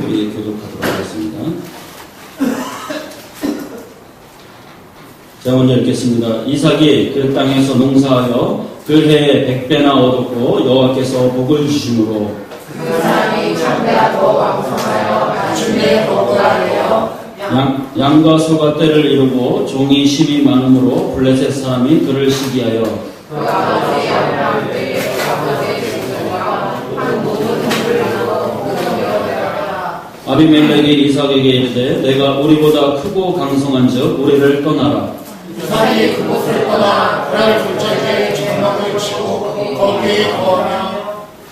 우리 교독하도록 하겠습니다. 제가 먼저 읽겠습니다. 이삭이 그 땅에서 농사하여 그 해에 100배나 얻었고 여호와께서 복을 주심으로 그 사람이 장대하고 왕성하여 주님의 복을 하려 양과 소가 때를 이루고 종이 10이 많음으로 블레셋 사람이 그를 시기하여 그 아버지 아브라함에게 아버지의 종들과 한 모든 동물을 나누어 공경하라. 아비멜렉이 이삭에게 이르되 내가 우리보다 크고 강성한즉 우리를 떠나라. 이삭이 그곳을 떠나 그날 둘째 장막을 치고 거기에 거하며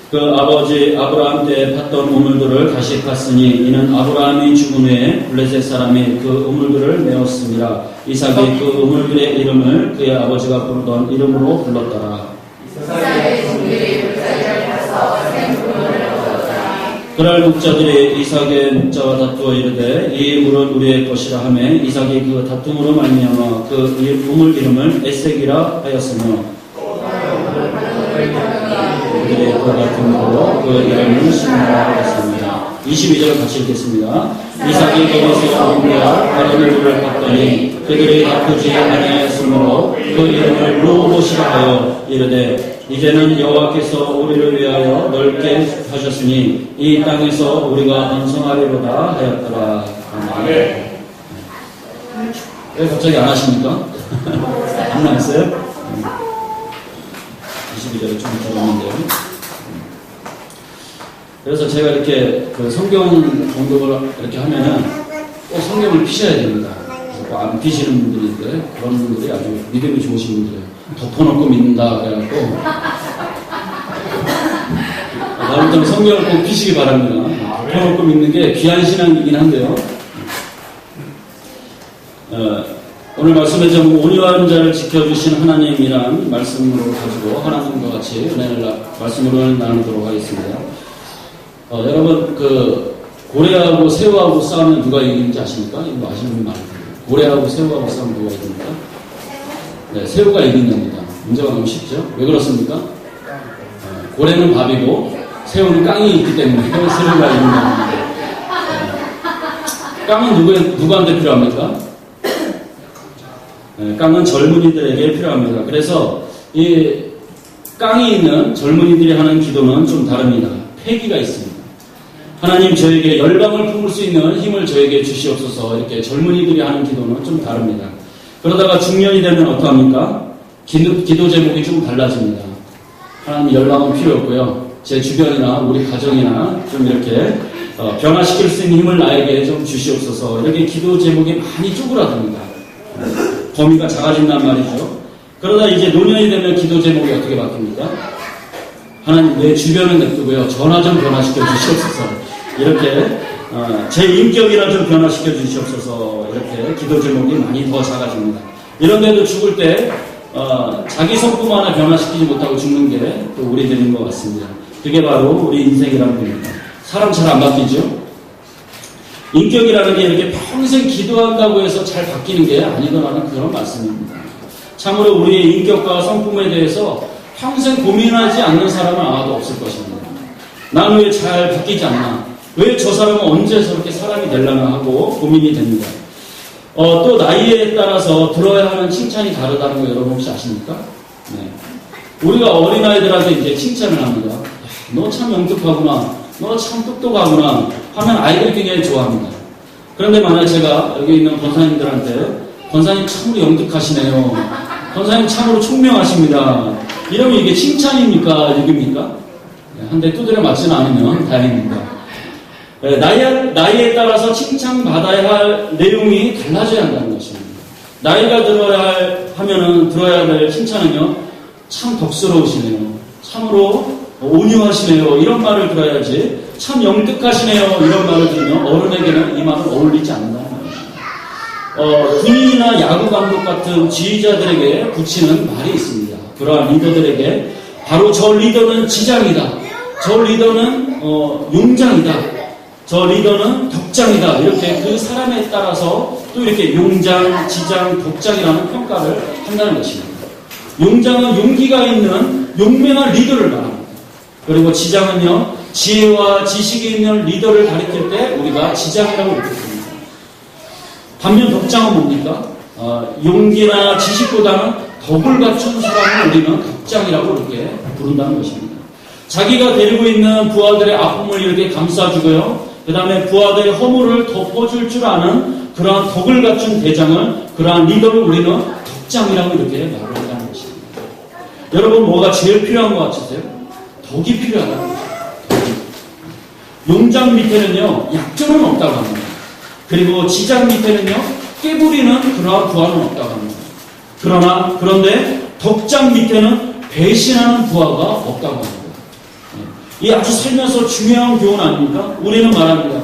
그 아버지 아브라함 때 팠던 우물들을 다시 팠으니 이는 아브라함이 죽은 후에 블레셋 사람이 그 우물들을 메었습니다. 이삭이 그 우물들의 이름을 그의 아버지가 부르던 이름으로 불렀더라. 이삭의 종들이 물자리를 타서 생물을 얻었더니 그날 목자들이 이삭의 목자와 다투어 이르되 이 물은 우리의 것이라 하매 이삭이 그 다툼으로 말미암아 그 우물 이름을 에색이라 하였으며 그들의 그 같은 그 이름을 시므라 하였습니다. 22절 같이 읽겠습니다. 이삭이 거기서 우물과 다른 물을 봤더니 그들이 다투지 아니하였으므로 그 이름을 루봇이라 하여 이르되 이제는 여호와께서 우리를 위하여 넓게 하셨으니 이 땅에서 우리가 번성하리로다 하였더라. 아멘. 왜 갑자기 안 하십니까? 안 나왔어요? 22절에 좀 들었는데요. 그래서 제가 이렇게 그 성경 공독을 이렇게 하면은 꼭 성경을 피셔야 됩니다. 안 피시는 분들이 있는데 그런 분들이 아주 믿음이 좋으신 분들이에요. 덮어놓고 믿는다 그래갖고 나름대로 성경을 꼭 피시기 바랍니다. 덮어놓고 믿는 게 귀한 신앙이긴 한데요. 오늘 말씀의 제목 온유한 자를 지켜주신 하나님이란 말씀으로 가지고 하나님과 같이 은혜를 말씀으로 나누도록 하겠습니다. 여러분 그 고래하고 새우하고 싸우면 누가 이기는지 아십니까? 이거 아시는 분 많을 텐데 고래하고 새우하고 싸우면 누가 이깁니까? 네, 새우가 이긴답니다. 문제가 너무 쉽죠? 왜 그렇습니까? 고래는 밥이고 새우는 깡이 있기 때문에 새우가 이긴답니다. 깡은 누구한테 필요합니까? 깡은 젊은이들에게 필요합니다. 그래서 이 깡이 있는 젊은이들이 하는 기도는 좀 다릅니다. 패기가 있습니다. 하나님 저에게 열방을 품을 수 있는 힘을 저에게 주시옵소서. 이렇게 젊은이들이 하는 기도는 좀 다릅니다. 그러다가 중년이 되면 어떡합니까? 기도 제목이 좀 달라집니다. 하나님 열방은 필요 없고요. 제 주변이나 우리 가정이나 좀 이렇게 변화시킬 수 있는 힘을 나에게 좀 주시옵소서. 이렇게 기도 제목이 많이 쪼그라듭니다. 범위가 작아진단 말이죠. 그러다 이제 노년이 되면 기도 제목이 어떻게 바뀝니까? 하나님 내 주변을 냅두고요. 전화 좀 변화시켜 주시옵소서. 이렇게 제 인격이나 좀 변화시켜 주시옵소서. 이렇게 기도 제목이 많이 더 작아집니다. 이런데도 죽을 때 자기 성품 하나 변화시키지 못하고 죽는 게 또 우리들인 것 같습니다. 그게 바로 우리 인생이라는 겁니다. 사람 잘 안 바뀌죠? 인격이라는 게 이렇게 평생 기도한다고 해서 잘 바뀌는 게 아니더라는 그런 말씀입니다. 참으로 우리의 인격과 성품에 대해서 평생 고민하지 않는 사람은 아마도 없을 것입니다. 나는 왜 잘 바뀌지 않나? 왜 저 사람은 언제 저렇게 사람이 되려나 하고 고민이 됩니다. 또 나이에 따라서 들어야 하는 칭찬이 다르다는 거 여러분 혹시 아십니까? 네. 우리가 어린아이들한테 이제 칭찬을 합니다. 너 참 영특하구나. 너 참 똑똑하구나 하면 아이들이 굉장히 좋아합니다. 그런데 만약 제가 여기 있는 권사님들한테 권사님 참으로 영특하시네요. 권사님 참으로 총명하십니다. 이러면 이게 칭찬입니까? 욕입니까? 한 대 두드려 맞지는 않으면 다행입니다. 나이에 따라서 칭찬받아야 할 내용이 달라져야 한다는 것입니다. 나이가 들어야 될 칭찬은요. 참 덕스러우시네요. 참으로 온유하시네요. 이런 말을 들어야지 참 영특하시네요. 이런 말을 들으면 어른에게는 이 말은 어울리지 않는다는 말입니다. 군인이나 야구 감독 같은 지휘자들에게 붙이는 말이 있습니다. 그러한 리더들에게 바로 저 리더는 지장이다. 저 리더는 용장이다. 저 리더는 덕장이다. 이렇게 그 사람에 따라서 또 이렇게 용장, 지장, 덕장이라는 평가를 한다는 것입니다. 용장은 용기가 있는 용맹한 리더를 말합니다. 그리고 지장은요, 지혜와 지식이 있는 리더를 가리킬 때 우리가 지장이라고 이렇게 부릅니다. 반면 덕장은 뭡니까? 용기나 지식보다는 덕을 갖춘 사람을 우리는 덕장이라고 이렇게 부른다는 것입니다. 자기가 데리고 있는 부하들의 아픔을 이렇게 감싸주고요. 그 다음에 부하들의 허물을 덮어줄 줄 아는 그러한 덕을 갖춘 대장을, 그러한 리더를 우리는 덕장이라고 이렇게 말을 한다는 것입니다. 여러분, 뭐가 제일 필요한 것 같으세요? 덕이 필요하다는 것입니다. 용장 밑에는요, 약점은 없다고 합니다. 그리고 지장 밑에는요, 깨부리는 그러한 부하는 없다고 합니다. 그런데 덕장 밑에는 배신하는 부하가 없다고 합니다. 이 아주 살면서 중요한 교훈 아닙니까? 우리는 말합니다.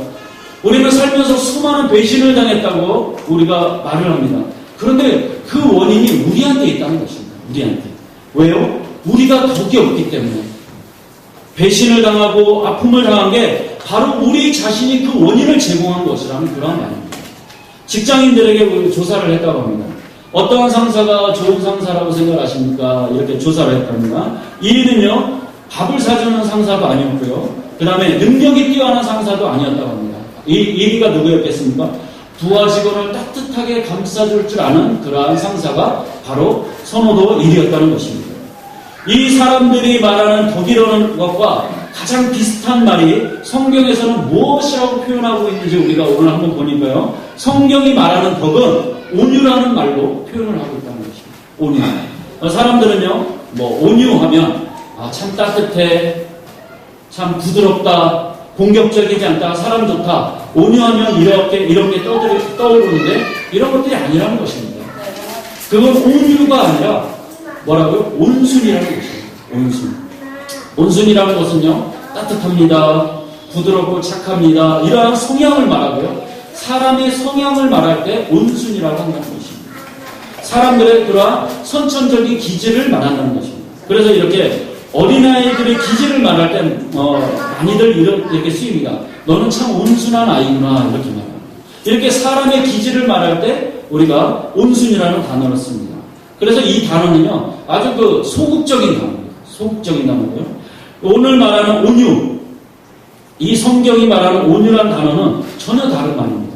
우리는 살면서 수많은 배신을 당했다고 우리가 말을 합니다. 그런데 그 원인이 우리한테 있다는 것입니다. 우리한테. 왜요? 우리가 덕이 없기 때문에. 배신을 당하고 아픔을 당한 게 바로 우리 자신이 그 원인을 제공한 것이라는 그런 말입니다. 직장인들에게 조사를 했다고 합니다. 어떠한 상사가 좋은 상사라고 생각하십니까? 이렇게 조사를 했답니다. 1위는요, 밥을 사주는 상사도 아니었고요. 그 다음에 능력이 뛰어난 상사도 아니었다고 합니다. 1위가 누구였겠습니까? 부하 직원을 따뜻하게 감싸줄 줄 아는 그러한 상사가 바로 선호도 1위였다는 것입니다. 이 사람들이 말하는 덕이라는 것과 가장 비슷한 말이 성경에서는 무엇이라고 표현하고 있는지 우리가 오늘 한번 보니까요. 성경이 말하는 덕은 온유라는 말로 표현을 하고 있다는 것입니다. 온유. 사람들은요, 온유하면 참 따뜻해, 참 부드럽다, 공격적이지 않다, 사람 좋다, 온유하면 이렇게 떠오르는데 이런 것들이 아니라는 것입니다. 그건 온유가 아니라 뭐라고요? 온순이라는 것입니다. 온순. 온순이라는 것은요, 따뜻합니다, 부드럽고 착합니다, 이러한 성향을 말하고요. 사람의 성향을 말할 때 온순이라고 한다는 것입니다. 사람들의 그러한 선천적인 기질을 말한다는 것입니다. 그래서 이렇게 어린아이들의 기질을 말할 때 많이들 이렇게 쓰입니다. 너는 참 온순한 아이구나, 이렇게 말합니다. 이렇게 사람의 기질을 말할 때 우리가 온순이라는 단어를 씁니다. 그래서 이 단어는요, 아주 소극적인 단어입니다. 소극적인 단어고요. 오늘 말하는 온유, 이 성경이 말하는 온유라는 단어는 전혀 다른 말입니다.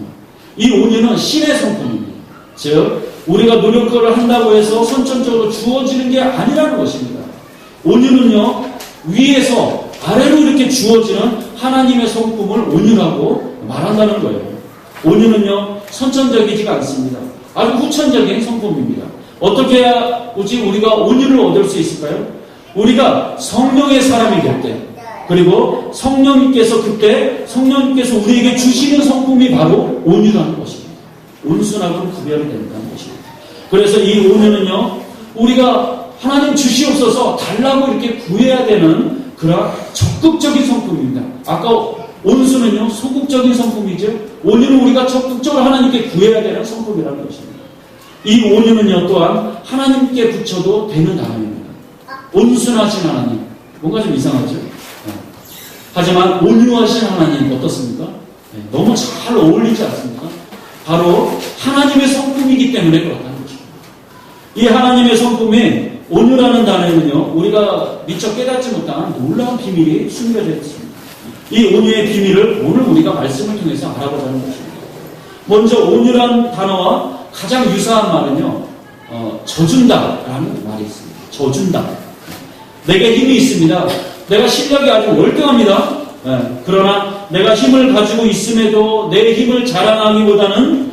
이 온유는 신의 성품입니다. 즉, 우리가 노력을 한다고 해서 선천적으로 주어지는 게 아니라는 것입니다. 온유는요, 위에서 아래로 이렇게 주어지는 하나님의 성품을 온유라고 말한다는 거예요. 온유는요, 선천적이지가 않습니다. 아주 후천적인 성품입니다. 어떻게 해야 우리가 온유를 얻을 수 있을까요? 우리가 성령의 사람이 될 때, 그리고 성령님께서 우리에게 주시는 성품이 바로 온유라는 것입니다. 온순하고 구별이 된다는 것입니다. 그래서 이 온유는요, 우리가 하나님 주시옵소서 달라고 이렇게 구해야 되는 그런 적극적인 성품입니다. 아까 온수는요, 소극적인 성품이죠. 온유는 우리가 적극적으로 하나님께 구해야 되는 성품이라는 것입니다. 이 온유는요, 또한 하나님께 붙여도 되는 단어입니다. 온순하신 하나님. 뭔가 좀 이상하죠? 하지만 온유하신 하나님 어떻습니까? 너무 잘 어울리지 않습니까? 바로 하나님의 성품이기 때문에 그렇다는 것입니다. 이 하나님의 성품이 온유라는 단어에는요, 우리가 미처 깨닫지 못한 놀라운 비밀이 숨겨져 있습니다. 이 온유의 비밀을 오늘 우리가 말씀을 통해서 알아보자는 것입니다. 먼저 온유라는 단어와 가장 유사한 말은요, 져준다라는 말이 있습니다. 져준다. 내게 힘이 있습니다. 내가 실력이 아주 월등합니다. 그러나 내가 힘을 가지고 있음에도 내 힘을 자랑하기보다는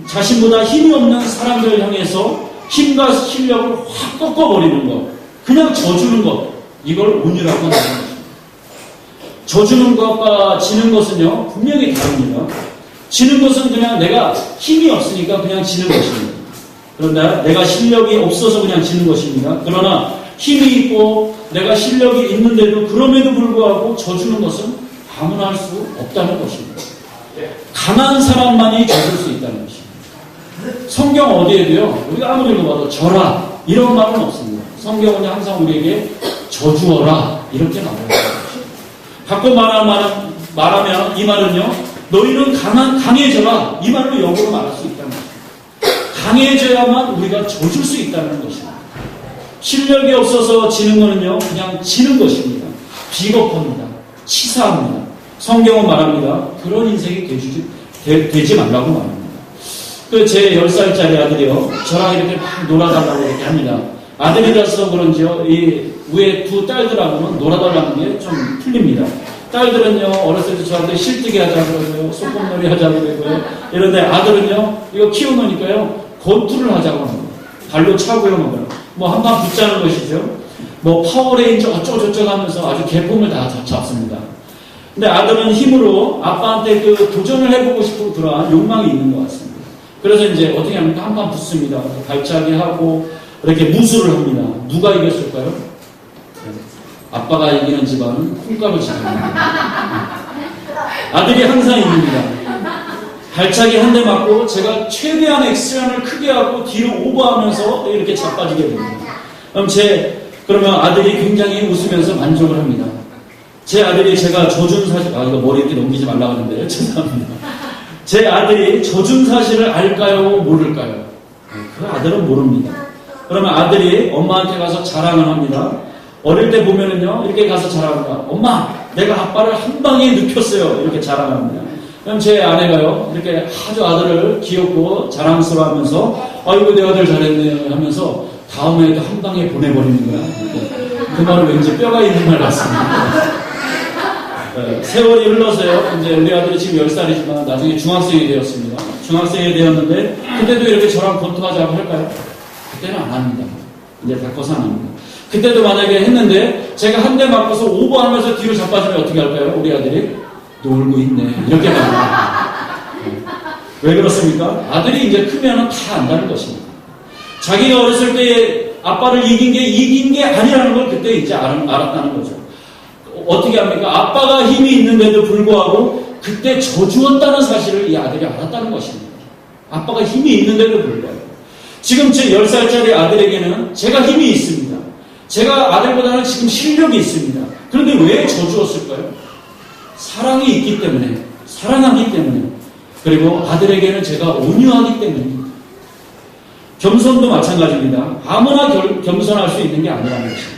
자신보다 힘이 없는 사람들을 향해서 힘과 실력을 확 꺾어버리는 것, 그냥 져주는 것, 이걸 온유라고 하는 것입니다. 져주는 것과 지는 것은요, 분명히 다릅니다. 지는 것은 그냥 내가 힘이 없으니까 그냥 지는 것입니다. 그런데 내가 실력이 없어서 그냥 지는 것입니다. 그러나 힘이 있고 내가 실력이 있는데도 그럼에도 불구하고 져주는 것은 아무나 할 수 없다는 것입니다. 강한 사람만이 져줄 수 있다는 것입니다. 성경 어디에도요, 우리가 아무리 읽어봐도 져라 이런 말은 없습니다. 성경은 항상 우리에게 져주어라 이렇게 말하는 것입니다. 바꿔 말하면 이 말은요, 너희는 강해져라 이 말로 역으로 말할 수 있다는 것입니다. 강해져야만 우리가 져줄 수 있다는 것입니다. 실력이 없어서 지는 거는요, 그냥 지는 것입니다. 비겁합니다. 치사합니다. 성경은 말합니다. 그런 인생이 되지 말라고 말합니다. 그 제 10살짜리 아들이요, 저랑 이렇게 막 놀아달라고 이렇게 합니다. 아들이라서 그런지요, 이 위에 두 딸들하고는 놀아달라는 게 좀 틀립니다. 딸들은요, 어렸을 때 저한테 실뜨기 하자고 그러고요, 소꿉놀이 하자고 그러고요, 이런데 아들은요, 이거 키워놓으니까요, 권투를 하자고 합니다. 발로 차고요, 뭐 한방 붙자는 것이죠. 뭐 파워레인저 어쩌고저쩌고 하면서 아주 개폼을 다 잡습니다. 근데 아들은 힘으로 아빠한테 그 도전을 해보고 싶은 그러한 욕망이 있는 것 같습니다. 그래서 이제 어떻게 합니까? 한방 붙습니다. 발차기 하고 이렇게 무술을 합니다. 누가 이겼을까요? 아빠가 이기는 집안은 콩가루 집안입니다. 아들이 항상 이깁니다. 발차기 한 대 맞고 제가 최대한 액션을 크게 하고 뒤로 오버하면서 이렇게 자빠지게 됩니다. 그러면 아들이 굉장히 웃으면서 만족을 합니다. 제 아들이 제가 져준 사실, 이거 머리 이렇게 넘기지 말라고 하는데 죄송합니다. 제 아들이 져준 사실을 알까요? 모를까요? 그 아들은 모릅니다. 그러면 아들이 엄마한테 가서 자랑을 합니다. 어릴 때 보면은요, 이렇게 가서 자랑합니다. 엄마, 내가 아빠를 한 방에 눕혔어요. 이렇게 자랑합니다. 그럼 제 아내가요, 이렇게 아주 아들을 귀엽고 자랑스러워 하면서, 아이고, 내 아들 잘했네 하면서, 다음에도 한 방에 보내버리는 거야. 그 말은 왠지 뼈가 있는 말 같습니다. 세월이 흘러서요, 이제 우리 아들이 지금 10살이지만 나중에 중학생이 되었습니다. 중학생이 되었는데, 그때도 이렇게 저랑 권투하자고 할까요? 그때는 안 합니다. 이제 다 커서 안 합니다. 그때도 만약에 했는데, 제가 한 대 맞고서 오버하면서 뒤로 자빠지면 어떻게 할까요? 우리 아들이? 놀고 있네. 이렇게 말합니다. 왜 그렇습니까? 아들이 이제 크면은 다 안다는 것입니다. 자기가 어렸을 때 아빠를 이긴 게 아니라는 걸 그때 이제 알았다는 거죠. 어떻게 합니까? 아빠가 힘이 있는데도 불구하고 그때 져주었다는 사실을 이 아들이 알았다는 것입니다. 아빠가 힘이 있는데도 불구하고. 지금 제 10살짜리 아들에게는 제가 힘이 있습니다. 제가 아들보다는 지금 실력이 있습니다. 그런데 왜 져주었을까요? 사랑이 있기 때문에, 사랑하기 때문에, 그리고 아들에게는 제가 온유하기 때문입니다. 겸손도 마찬가지입니다. 아무나 겸손할 수 있는 게 아니라는 것입니다.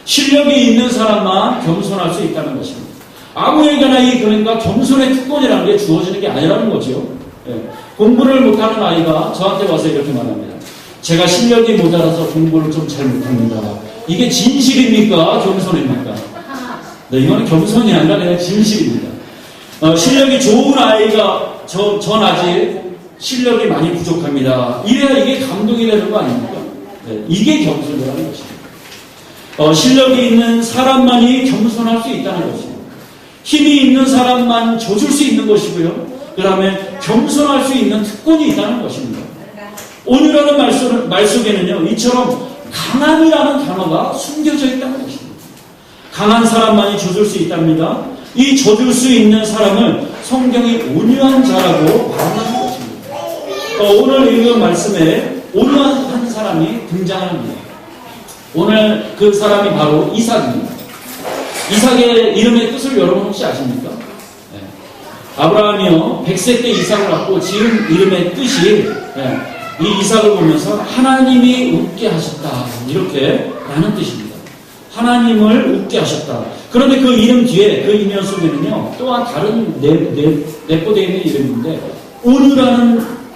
실력이 있는 사람만 겸손할 수 있다는 것입니다. 아무에게나 그러니까 겸손의 특권이라는 게 주어지는 게 아니라는 거죠. 예. 공부를 못하는 아이가 저한테 와서 이렇게 말합니다. 제가 실력이 모자라서 공부를 좀 잘 못합니다. 이게 진실입니까? 겸손입니까? 네, 이거는 겸손이 아니라 그냥 진실입니다. 실력이 좋은 아이가 전 아직 실력이 많이 부족합니다. 이래야 이게 감동이 되는 거 아닙니까? 네, 이게 겸손이라는 것입니다. 실력이 있는 사람만이 겸손할 수 있다는 것입니다. 힘이 있는 사람만 져줄 수 있는 것이고요. 그 다음에 겸손할 수 있는 특권이 있다는 것입니다. 온유라는 말 속에는요, 이처럼 강함이라는 단어가 숨겨져 있다는 것입니다. 강한 사람만이 져줄 수 있답니다. 이 져줄 수 있는 사람을 성경이 온유한 자라고 말하는 것입니다. 오늘 읽은 말씀에 온유한 사람이 등장합니다. 오늘 그 사람이 바로 이삭입니다. 이삭의 이름의 뜻을 여러분 혹시 아십니까? 네. 아브라함이요 100세 때 이삭을 낳고 지은 이름의 뜻이 이 이삭을 보면서 하나님이 웃게 하셨다 이렇게 라는 뜻입니다. 하나님을 웃게 하셨다. 그런데 그 이름 뒤에 그 이면 속에는요 또한 다른 내포되어 있는 이름인데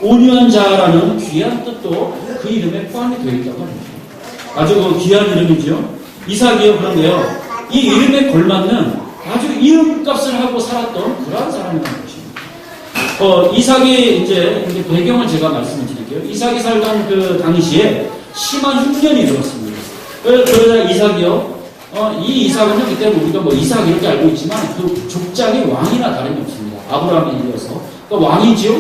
온유한 자라는 귀한 뜻도 그 이름에 포함이 되어 있다고 합니다. 아주 그 귀한 이름이죠. 이삭이요. 그런데요 이 이름에 걸맞는 아주 이름값을 하고 살았던 그러한 사람이라는 것입니다. 이삭이 이제 배경을 제가 말씀을 드릴게요. 이삭이 살던 그 당시에 심한 흉년이 들었습니다. 그러자 이삭이요. 이 이삭은요, 그때 우리가 뭐 이삭 이렇게 알고 있지만 그 족장의 왕이나 다름이 없습니다. 아브라함에 이어서. 그러니까 왕이지요.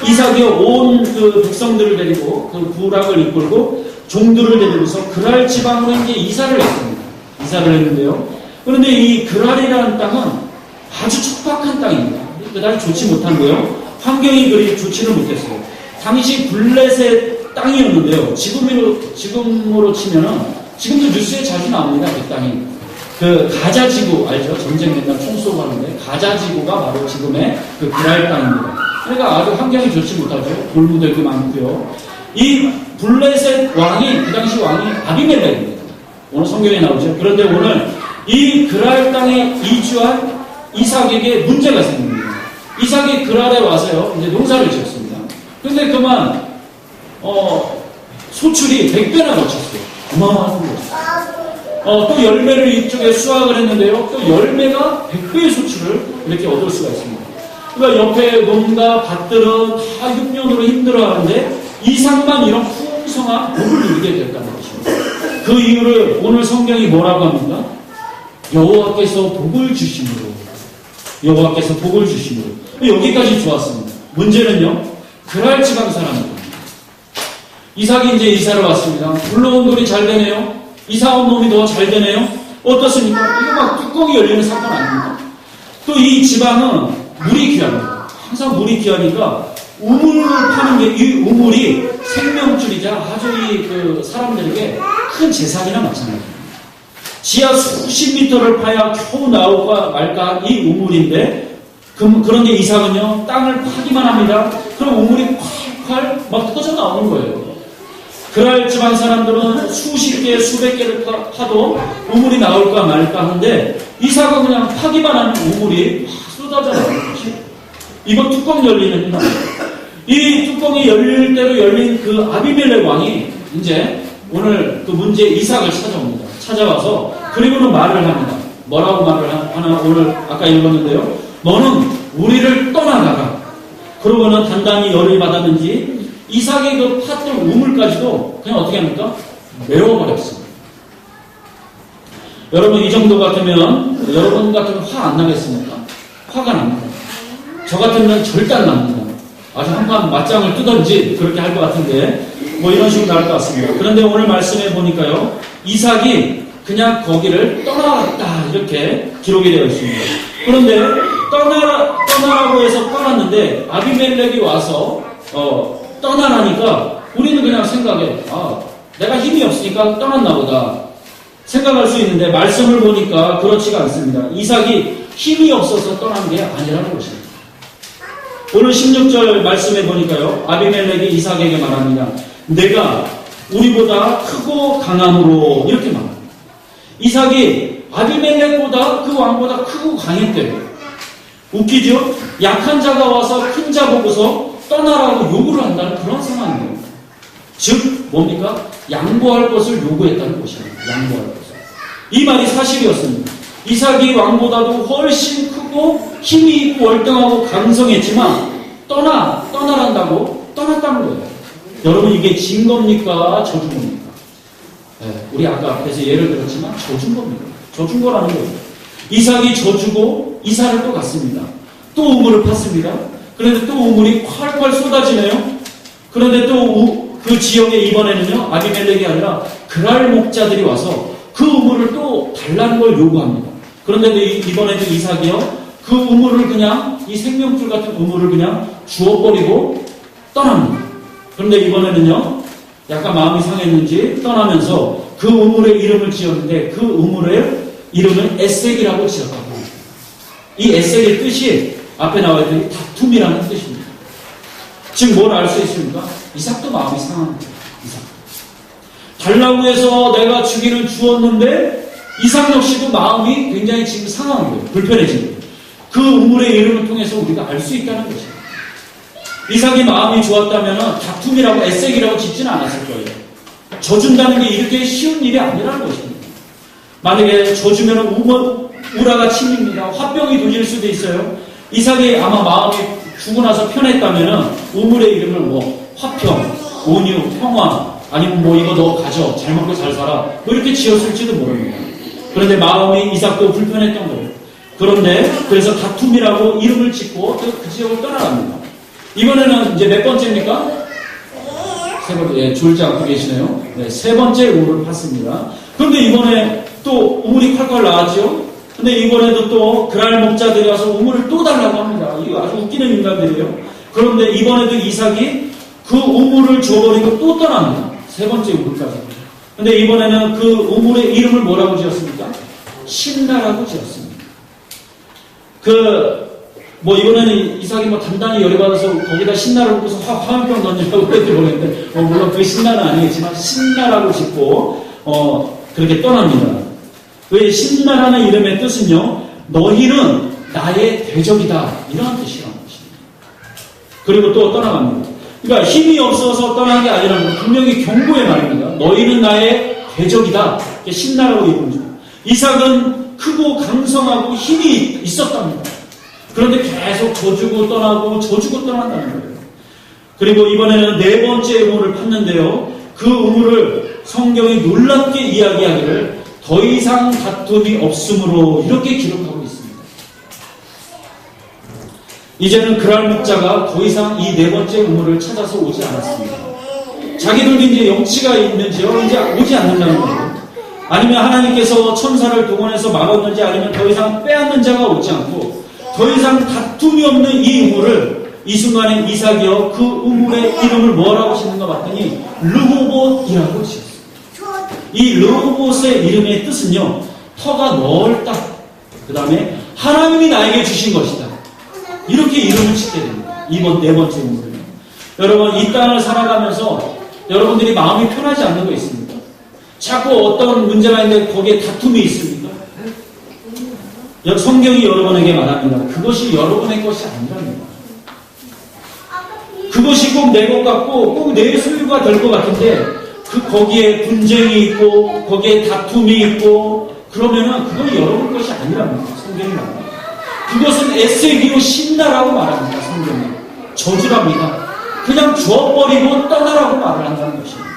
이삭이요, 온 그 백성들을 데리고 그 부락을 이끌고 종들을 데리고서 그랄 지방으로 이제 이사를 했습니다. 이사를 했는데요. 그런데 이 그랄이라는 땅은 아주 척박한 땅입니다. 그다지 좋지 못한데요. 환경이 그리 좋지는 못했어요. 당시 블레셋 땅이었는데요. 지금으로 치면은 지금도 뉴스에 자주 나옵니다. 그 땅이. 그 가자지구 알죠? 전쟁 맨날 총 쏘고 하는데 가자지구가 바로 지금의 그 그랄 땅입니다. 그러니까 아주 환경이 좋지 못하죠. 돌무더기 많고요. 이 블레셋 왕이 그 당시 왕이 아비멜렉입니다. 오늘 성경에 나오죠. 그런데 오늘 이 그랄 땅에 이주한 이삭에게 문제가 생깁니다. 이삭이 그랄에 와서요, 이제 농사를 지었습니다. 근데 그만, 소출이 100배나 거쳤어요. 어마어마한 거죠. 또 열매를 이쪽에 수확을 했는데요, 또 열매가 100배의 소출을 이렇게 얻을 수가 있습니다. 그러니까 옆에 농가 밭들은 다 흉년으로 힘들어하는데 이삭만 이런 풍성한 복을 누리게 됐다는 것입니다. 그 이유를 오늘 성경이 뭐라고 합니까? 여호와께서 복을 주심으로, 여호와께서 복을 주심으로. 여기까지 좋았습니다. 문제는요, 그랄 지방 사람입니다. 이삭이 이제 이사를 왔습니다. 불러온 돌이 잘 되네요. 이사 온 놈이 더 잘 되네요. 어떻습니까? 이거 막 뚜껑이 열리는 사건 아닙니까? 또 이 지방은 물이 귀합니다. 항상 물이 귀하니까 우물을 파는 게, 이 우물이 생명줄이자 아주 그 사람들에게 큰 재산이나 마찬가지입니다. 지하 수십 미터를 파야 겨우 나오가 말까 이 우물인데, 그런데 이삭은요, 땅을 파기만 합니다. 그럼 우물이 콸콸 막 터져 나오는 거예요. 그랄 지방 사람들은 수십 개, 수백 개를 파도 우물이 나올까 말까 하는데, 이삭은 그냥 파기만 하는 우물이 쏟아져 나오는 것이에요. 이거 뚜껑 열리는구나. 이 뚜껑이 열릴 대로 열린 그 아비멜렉 왕이 이제 오늘 그 문제 이삭을 찾아옵니다. 찾아와서 그리고는 말을 합니다. 뭐라고 말을 하나 오늘 아까 읽었는데요. 너는 우리를 떠나가라. 그러고는 단단히 열을 받았는지 이삭의 그 팠던 우물까지도 그냥 어떻게 합니까? 메워버렸습니다. 여러분 이 정도 같으면 여러분 같으면 화 안 나겠습니까? 화가 납니다. 저 같으면 절대 안 납니다. 아주 한판 맞짱을 뜨던지 그렇게 할 것 같은데 뭐 이런 식으로 나올 것 같습니다. 그런데 오늘 말씀해 보니까요, 이삭이 그냥 거기를 떠나갔다 이렇게 기록이 되어 있습니다. 그런데 떠나라고 해서 떠났는데 아비멜렉이 와서 떠나라니까 우리는 그냥 생각해, 내가 힘이 없으니까 떠났나 보다 생각할 수 있는데, 말씀을 보니까 그렇지가 않습니다. 이삭이 힘이 없어서 떠난 게 아니라는 것입니다. 오늘 16절 말씀해 보니까요, 아비멜렉이 이삭에게 말합니다. 내가 우리보다 크고 강함으로, 이렇게 말합니다. 이삭이 아비멜렉보다, 그 왕보다 크고 강했대요. 웃기죠? 약한 자가 와서 큰 자 보고서 떠나라고 요구를 한다는 그런 상황이에요. 즉 뭡니까? 양보할 것을 요구했다는 것입니다. 양보할 것을. 이 말이 사실이었습니다. 이삭이 왕보다도 훨씬 크고 힘이 있고 월등하고 강성했지만 떠나란다고 떠났다는 거예요. 여러분 이게 진 겁니까? 저준 겁니까? 우리 아까 앞에서 예를 들었지만 저준 겁니다. 저준 거라는 거예요. 이삭이 저주고 이사를 또 갔습니다. 또 우물을 팠습니다. 그런데 또 우물이 콸콸 쏟아지네요. 그런데 또 그 지역에 이번에는요, 아비멜렉이 아니라 그랄 목자들이 와서 그 우물을 또 달라는 걸 요구합니다. 그런데 이번에도 이삭이요, 그 우물을 그냥, 이 생명줄 같은 우물을 그냥 주워버리고 떠납니다. 그런데 이번에는요, 약간 마음이 상했는지 떠나면서 그 우물의 이름을 지었는데, 그 우물의 이름을 에색이라고 지었다고 합니다. 이 에색의 뜻이 앞에 나와 있는 다툼이라는 뜻입니다. 지금 뭘 알 수 있습니까? 이삭도 마음이 상합니다. 이삭. 달라고 해서 내가 주기는 주었는데, 이삭 역시도 마음이 굉장히 지금 상한 거예요. 불편해집니다. 그 우물의 이름을 통해서 우리가 알 수 있다는 것입니다. 이삭이 마음이 좋았다면 다툼이라고 에색이라고 짓지는 않았을 거예요. 져준다는 게 이렇게 쉬운 일이 아니라는 것입니다. 만약에 져주면 우라가 침입니다. 화병이 도질 수도 있어요. 이삭이 아마 마음이 죽고 나서 편했다면 우물의 이름을 뭐 화평, 온유, 평화, 아니면 뭐 이거 너 가져, 잘 먹고 잘 살아, 뭐 이렇게 지었을지도 모릅니다. 그런데 마음이 이삭도 불편했던 거예요. 그런데 그래서 다툼이라고 이름을 짓고 그 지역을 떠나갑니다. 이번에는 이제 몇 번째입니까? 세 번째, 졸지 않고 계시네요. 네, 세 번째 우물을 팠습니다. 그런데 이번에 또 우물이 콸콸 나왔죠? 근데 이번에도 또 그랄 목자들이 와서 우물을 또 달라고 합니다. 이거 아주 웃기는 인간들이에요. 그런데 이번에도 이삭이 그 우물을 줘버리고 또 떠납니다. 세 번째 우물까지. 근데 이번에는 그 우물의 이름을 뭐라고 지었습니까? 신나라고 지었습니다. 이번에는 이삭이 단단히 열이 받아서 거기다 신나를 붓고서 화염병 던지려고 그랬지 모르겠는데, 물론 그 신나는 아니겠지만, 신나라고 짓고, 그렇게 떠납니다. 왜 신나라는 이름의 뜻은요, 너희는 나의 대적이다. 이런 뜻이라는 것입니다. 그리고 또 떠나갑니다. 그러니까 힘이 없어서 떠난 게 아니라 분명히 경고의 말입니다. 너희는 나의 대적이다. 이렇게 신나라고 이루어집니다. 이삭은 크고 강성하고 힘이 있었답니다. 그런데 계속 져주고 떠나고 져주고 떠난다는 거예요. 그리고 이번에는 네 번째 우물을 팠는데요. 그 우물을 성경이 놀랍게 이야기하기를 더 이상 다툼이 없으므로 이렇게 기록하고 있습니다. 이제는 그랄 목자가 더 이상 이 네 번째 우물을 찾아서 오지 않았습니다. 자기들도 이제 영치가 있는지요? 이제 오지 않는다는 거예요. 아니면 하나님께서 천사를 동원해서 막았는지 아니면 더 이상 빼앗는 자가 오지 않고 더 이상 다툼이 없는 이 우물을 이 순간에 이삭이요 그 우물의 이름을 뭐라고 짓는가 봤더니 르호봇이라고 지었어요. 이 르호봇의 이름의 뜻은요 터가 넓다. 그 다음에 하나님이 나에게 주신 것이다. 이렇게 이름을 짓게 됩니다. 이번 네 번째 우물은요. 여러분 이 땅을 살아가면서 여러분들이 마음이 편하지 않는 거 있습니까? 자꾸 어떤 문제가 있는데 거기에 다툼이 있습니까? 성경이 여러분에게 말합니다. 그것이 여러분의 것이 아니랍니다. 그것이 꼭 내 것 같고 꼭 내 소유가 될 것 같은데 거기에 분쟁이 있고 거기에 다툼이 있고 그러면은 그건 여러분 것이 아니랍니다. 성경이 말합니다. 그것은 에세기로 신나라고 말합니다. 성경이 저주랍니다. 그냥 주워버리고 떠나라고 말을 한다는 것입니다.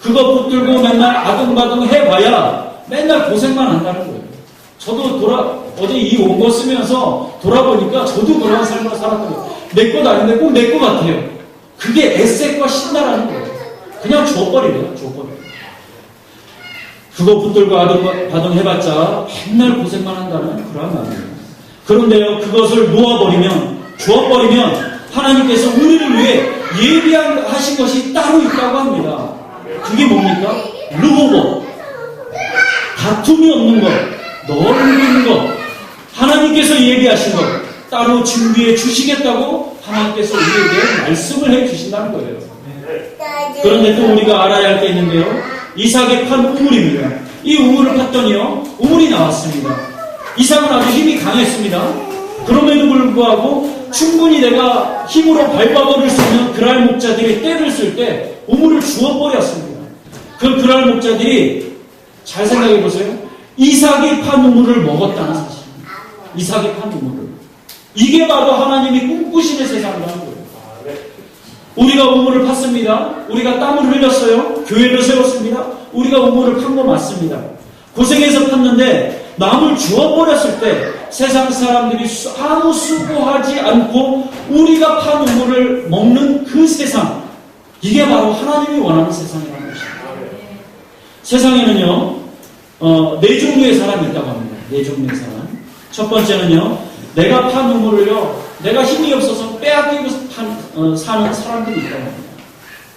그거 붙들고 맨날 아둥바둥 해봐야 맨날 고생만 한다는 거예요. 저도 어제 이 원고 쓰면서 돌아보니까 저도 그런 삶을 살았던 거예요. 내 것 아닌데 꼭 내 것 같아요. 그게 에색과 신나라는 거예요. 그냥 줘버리래요. 줘버려요. 그거 붙들고 아둥바둥 해봤자 맨날 고생만 한다는 그런 말이에요. 그런데요, 그것을 놓아버리면, 주어버리면 하나님께서 우리를 위해 예비하신 것이 따로 있다고 합니다. 그게 뭡니까? 르호봇. 다툼이 없는 것, 넓은 것, 하나님께서 예비하신 것, 따로 준비해 주시겠다고 하나님께서 우리에게 말씀을 해 주신다는 거예요. 그런데 또 우리가 알아야 할 게 있는데요. 이삭이 판 우물입니다. 이 우물을 팠더니요, 우물이 나왔습니다. 이삭은 아주 힘이 강했습니다. 그럼에도 불구하고 충분히 내가 힘으로 밟아버릴 수 있는 그랄 목자들이 때를 쓸 때 우물을 주워버렸습니다. 그 그랄 목자들이 잘 생각해 보세요. 이삭이 판 우물을 먹었다는 사실입니다. 이삭이 판 우물을. 이게 바로 하나님이 꿈꾸시는 세상이라는 거예요. 우리가 우물을 팠습니다. 우리가 땀을 흘렸어요. 교회를 세웠습니다. 우리가 우물을 판 거 맞습니다. 고생해서 팠는데 남을 주워버렸을 때 세상 사람들이 아무 수고하지 않고 우리가 판 우물을 먹는 그 세상, 이게 바로 하나님이 원하는 세상이라는 것입니다. 세상에는요 네 종류의 사람이 있다고 합니다. 네 종류의 사람. 첫 번째는요, 내가 판 우물을요 내가 힘이 없어서 빼앗기고 사는 사람들이 있다고 합니다.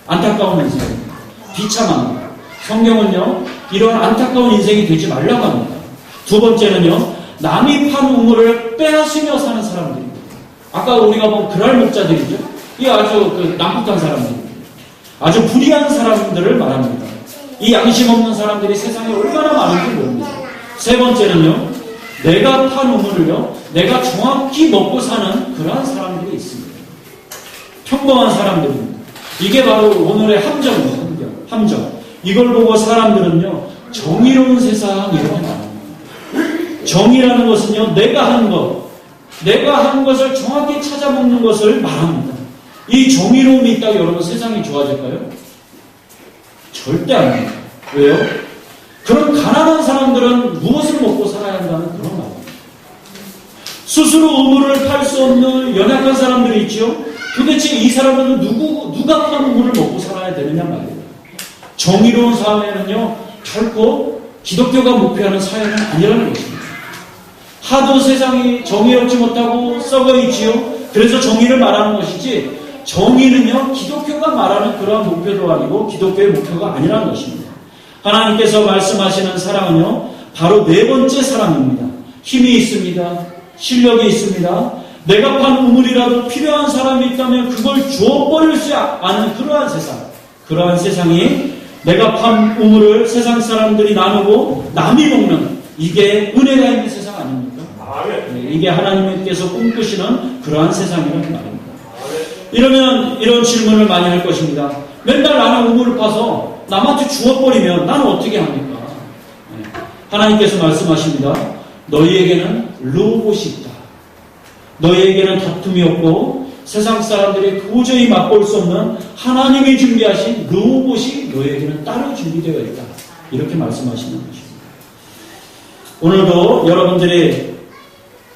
안타까운 인생입니다. 비참합니다. 성경은요 이런 안타까운 인생이 되지 말라고 합니다. 두 번째는요, 남이 판 우물을 빼앗으며 사는 사람들입니다. 아까 우리가 본 그랄 목자들이죠. 이 아주 남북한 사람들입니다. 아주 불의한 사람들을 말합니다. 이 양심 없는 사람들이 세상에 얼마나 많은지 모릅니다. 세 번째는요, 내가 판 우물을요, 내가 정확히 먹고 사는 그러한 사람들이 있습니다. 평범한 사람들입니다. 이게 바로 오늘의 함정입니다. 함정. 이걸 보고 사람들은요, 정의로운 세상 이렇게 말합니다. 정의라는 것은요, 내가 한 것을 정확히 찾아먹는 것을 말합니다. 이 정의로움이 있다고 여러분 세상이 좋아질까요? 절대 아닙니다. 왜요? 그런 가난한 사람들은 무엇을 먹고 살아야 한다는 그런 말입니다. 스스로 우물을 팔 수 없는 연약한 사람들이 있죠. 도대체 이 사람들은 누가 판 우물을 먹고 살아야 되느냐 말이에요. 정의로운 사회는요, 결코 기독교가 목표하는 사회는 아니라는 것입니다. 하도 세상이 정의롭지 못하고 썩어 있지요. 그래서 정의를 말하는 것이지, 정의는요 기독교가 말하는 그러한 목표도 아니고 기독교의 목표가 아니라는 것입니다. 하나님께서 말씀하시는 사랑은요 바로 네 번째 사랑입니다. 힘이 있습니다. 실력이 있습니다. 내가 판 우물이라도 필요한 사람이 있다면 그걸 주워버릴 수 않은 그러한 세상, 그러한 세상이 내가 판 우물을 세상 사람들이 나누고 남이 먹는, 이게 은혜가 있는 세상 아닙니까? 이게 하나님께서 꿈꾸시는 그러한 세상이라는 말입니다. 이러면 이런 질문을 많이 할 것입니다. 맨날 나는 우물을 파서 남한테 주워버리면 나는 어떻게 합니까? 하나님께서 말씀하십니다. 너희에게는 로봇이 있다. 너희에게는 다툼이 없고 세상 사람들이 도저히 맛볼 수 없는 하나님이 준비하신 로봇이 너희에게는 따로 준비되어 있다. 이렇게 말씀하시는 것입니다. 오늘도 여러분들이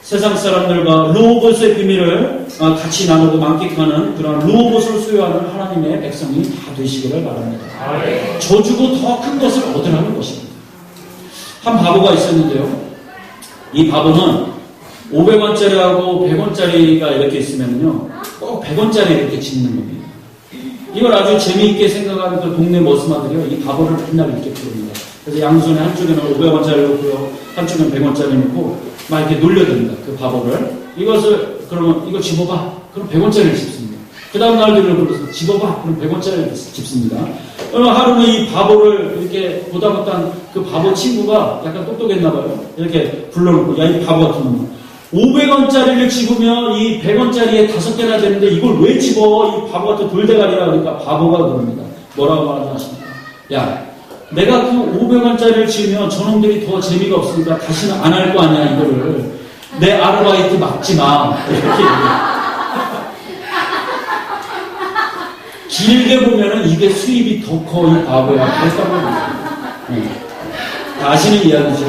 세상 사람들과 로봇의 비밀을 같이 나누고 만끽하는 그런 로봇을 소유하는 하나님의 백성이 다 되시기를 바랍니다. 저 주고 더 큰 것을 얻으라는 것입니다. 한 바보가 있었는데요. 이 바보는 500원짜리하고 100원짜리가 이렇게 있으면요, 꼭 100원짜리 이렇게 짓는 겁니다. 이걸 아주 재미있게 생각하는 그 동네 머스마들이요, 이 바보를 맨날 이렇게 부릅니다. 그래서 양손에 한쪽에는 500원짜리 놓고요, 한쪽에는 100원짜리 놓고, 막 이렇게 놀려듭니다. 그 바보를. 그러면 이거 집어봐. 그럼 100원짜리를 집습니다. 그 다음 날들을 불러서 집어봐. 그럼 100원짜리를 집습니다. 그러면 하루는 이 바보를 이렇게 보다 못한 그 바보 친구가 약간 똑똑했나봐요. 이렇게 불러놓고, 야, 이 바보 같은 놈아. 500원짜리를 집으면 이 100원짜리에 5개나 되는데 이걸 왜 집어? 이 바보 같은 돌대가리라. 그러니까 바보가 그럽니다. 뭐라고 말하지 않습니까? 야, 내가 그 500원짜리를 지으면 저놈들이 더 재미가 없으니까 다시는 안 할 거 아니야, 이거를. 내 아르바이트 막지 마. 이렇게 얘기해요. 길게 보면은 이게 수입이 더 커, 이 바보야. 그랬다고 합니다. 다 아시는 이야기죠.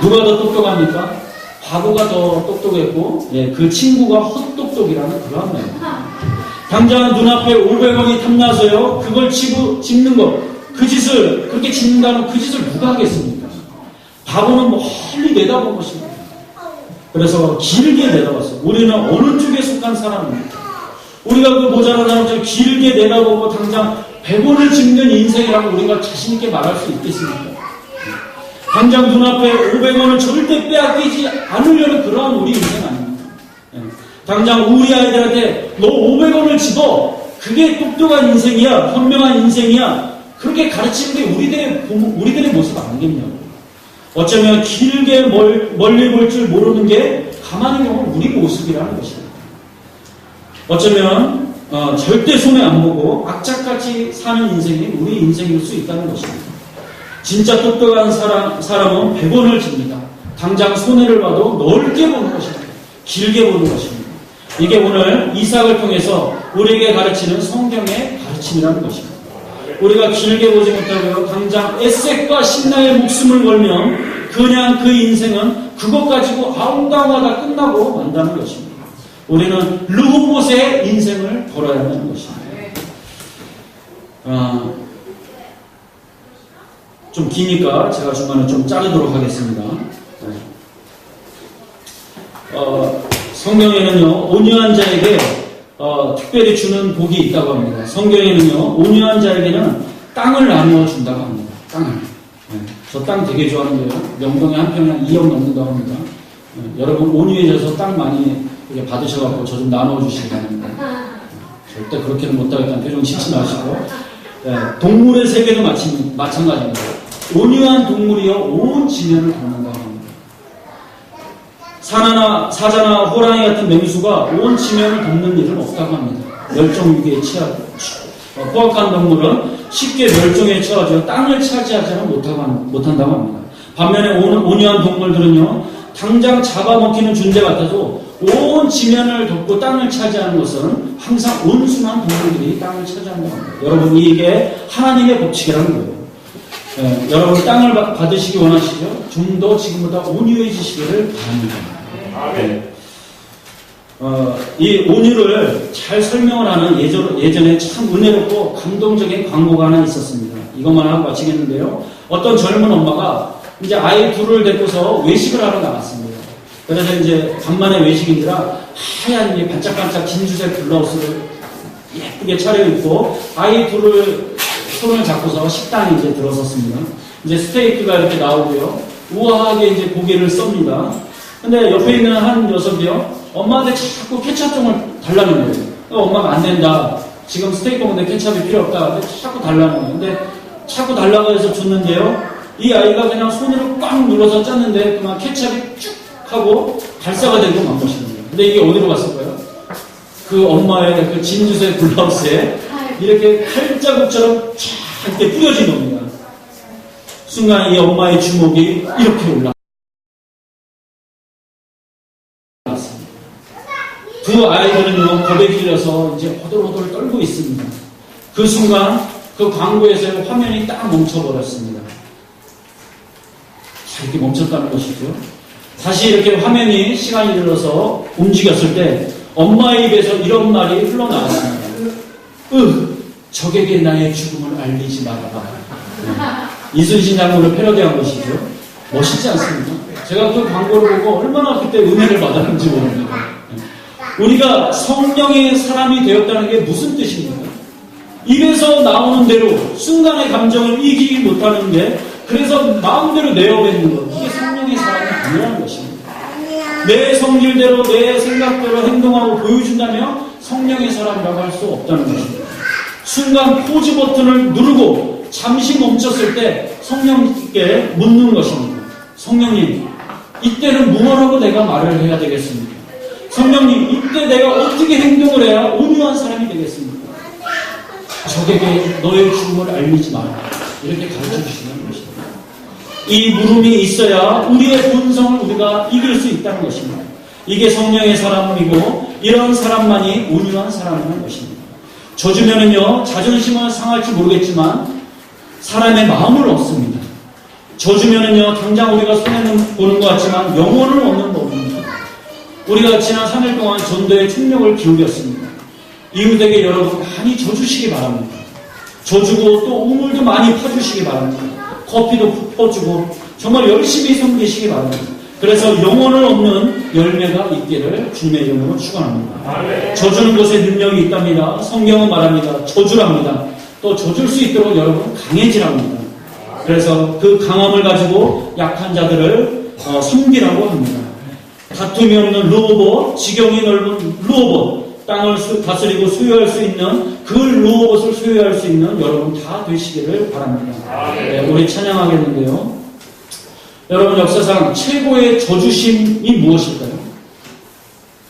누가 더 똑똑합니까? 바보가 더 똑똑했고, 그 친구가 헛똑똑이라는 그런 말입니다. 당장 눈앞에 500원이 탐나서요, 그걸 집는 거, 그 짓을, 그렇게 짓는다는 그 짓을 누가 하겠습니까? 바보는 멀리 내다본 것입니다. 그래서 길게 내다봤어요. 우리는 어느 쪽에 속한 사람입니까? 우리가 그 모자란 사람처럼 길게 내다보고 당장 100원을 집는 인생이라고 우리가 자신있게 말할 수 있겠습니까? 당장 눈앞에 500원을 절대 빼앗기지 않으려는 그러한 우리 인생 아닙니까? 당장 우리 아이들한테 너 500원을 집어. 그게 똑똑한 인생이야. 현명한 인생이야. 그렇게 가르치는 게 우리들의 모습 아니겠냐고. 어쩌면 길게 멀리 볼 줄 모르는 게 가만히 보면 우리 모습이라는 것입니다. 어쩌면 절대 손해 안 보고 악착같이 사는 인생이 우리 인생일 수 있다는 것입니다. 진짜 똑똑한 사람은 100원을 집니다. 당장 손해를 봐도 넓게 보는 것입니다. 길게 보는 것입니다. 이게 오늘 이삭을 통해서 우리에게 가르치는 성경의 가르침이라는 것입니다. 우리가 길게 보지 못하고요, 당장 에색과 신나의 목숨을 걸면 그냥 그 인생은 그것 가지고 아웅다웅하다 끝나고 만다는 것입니다. 우리는 르호봇의 인생을 걸어야 하는 것입니다. 좀 기니까 제가 중간에 좀 자르도록 하겠습니다. 성경에는요, 온유한 자에게 특별히 주는 복이 있다고 합니다. 성경에는요, 온유한 자에게는 땅을 나누어 준다고 합니다. 땅을. 저 땅 되게 좋아하는데요. 명동에 한 평에 한 2억 넘는다고 합니다. 여러분 온유해져서 땅 많이 이렇게 받으셔갖고 저 좀 나누어 주시기 바랍니다. 절대 그렇게는 못하겠다는 표정 짓지 마시고. 동물의 세계도 마찬가지입니다. 온유한 동물이요, 온 지면을 덮는다고 합니다. 사자나 호랑이 같은 맹수가 온 지면을 덮는 일은 없다고 합니다. 멸종위기에 처하고, 포악한 동물은 쉽게 멸종에 처하죠. 땅을 차지하지는 못한다고 합니다. 반면에 온유한 동물들은요, 당장 잡아먹히는 존재 같아도 온 지면을 덮고 땅을 차지하는 것은 항상 온순한 동물들이 땅을 차지한다고 합니다. 여러분, 이게 하나님의 법칙이라는 거예요. 여러분 땅을 받으시기 원하시죠? 좀 더 지금보다 온유해지시기를 바랍니다. 이 온유를 잘 설명을 하는 예전에 참 은혜롭고 감동적인 광고가 하나 있었습니다. 이것만 하고 마치겠는데요. 어떤 젊은 엄마가 이제 아이 둘을 데리고서 외식을 하러 나갔습니다. 그래서 이제 간만에 외식이니라 하얀 반짝반짝 진주색 블라우스를 예쁘게 차려입고 아이 둘을 손을 잡고서 식당에 이제 들어섰습니다. 이제 스테이크가 이렇게 나오고요. 우아하게 이제 고기를 썹니다. 근데 옆에 있는 한 녀석이요, 엄마한테 자꾸 케찹종을 달라는 거예요. 엄마가 안 된다. 지금 스테이크 먹는데 케찹이 필요 없다. 근데 자꾸 달라는 거예요. 근데 자꾸 달라고 해서 줬는데요. 이 아이가 그냥 손으로 꽉 눌러서 짰는데 그만 케찹이 쭉 하고 발사가 되고 만 것입니다. 근데 이게 어디로 갔을까요? 그 엄마의 그 진주색 블라우스에 이렇게 칼자국처럼 쫙 이렇게 뿌려진 겁니다. 순간 이 엄마의 주먹이 이렇게 올라갔습니다. 두 아이들은요, 겁에 길려서 이제 호들호들 떨고 있습니다. 그 순간 그 광고에서의 화면이 딱 멈춰버렸습니다. 자, 이렇게 멈췄다는 것이죠. 다시 이렇게 화면이 시간이 흘러서 움직였을 때 엄마의 입에서 이런 말이 흘러나왔습니다. 적에게 나의 죽음을 알리지 말아라. 이순신 장군을 패러디한 것이죠. 멋있지 않습니까? 제가 그 광고를 보고 얼마나 그때 은혜를 받았는지 모릅니다. 우리가 성령의 사람이 되었다는 게 무슨 뜻입니까? 입에서 나오는 대로 순간의 감정을 이기지 못하는 게, 그래서 마음대로 내어뱉는 것, 이게 성령의 사람이 아니라는 것입니다. 내 성질대로 내 생각대로 행동하고 보여준다면 성령의 사람이라고 할 수 없다는 것입니다. 순간 포즈 버튼을 누르고 잠시 멈췄을 때 성령님께 묻는 것입니다. 성령님, 이때는 무엇라고 내가 말을 해야 되겠습니까? 성령님, 이때 내가 어떻게 행동을 해야 온유한 사람이 되겠습니까? 적에게 너의 죽음을 알리지 마라. 이렇게 가르쳐 주시는 것입니다. 이 물음이 있어야 우리의 본성을 우리가 이길 수 있다는 것입니다. 이게 성령의 사람이고, 이런 사람만이 온유한 사람이라는 것입니다. 져주면은요, 자존심은 상할지 모르겠지만 사람의 마음을 얻습니다. 져주면은요, 당장 우리가 손해는 보는 것 같지만 영혼을 얻는 법입니다. 우리가 지난 3일 동안 전도에 총력을 기울였습니다. 이웃에게 여러분 많이 져주시기 바랍니다. 져주고 또 우물도 많이 퍼주시기 바랍니다. 커피도 퍼주고 정말 열심히 섬기시기 바랍니다. 그래서 영혼을 얻는 열매가 있기를 주님의 이름으로 축원합니다. 져주는 것에 능력이 있답니다. 성경은 말합니다. 져주랍니다. 또 져줄 수 있도록 여러분 강해지랍니다. 그래서 그 강함을 가지고 약한 자들을 섬기라고 합니다. 다툼이 없는 루호봇, 지경이 넓은 루호봇, 땅을 다스리고 소유할 수 있는 그 루호봇을 소유할 수 있는 여러분 다 되시기를 바랍니다. 네, 우리 찬양하겠는데요. 여러분, 역사상 최고의 저주심이 무엇일까요?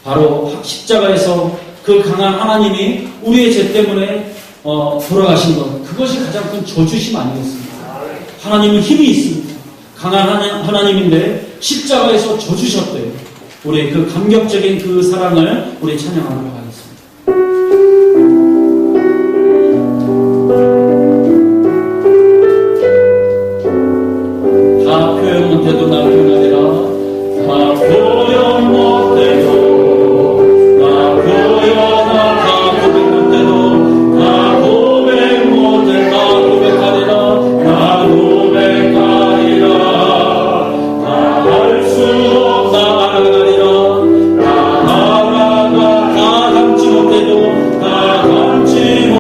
바로 십자가에서 그 강한 하나님이 우리의 죄 때문에 돌아가신 것, 그것이 가장 큰 저주심 아니겠습니까? 하나님은 힘이 있습니다. 강한 하나님인데 십자가에서 져주셨대요. 우리 그 감격적인 그 사랑을 우리 찬양하도록 하겠습니다.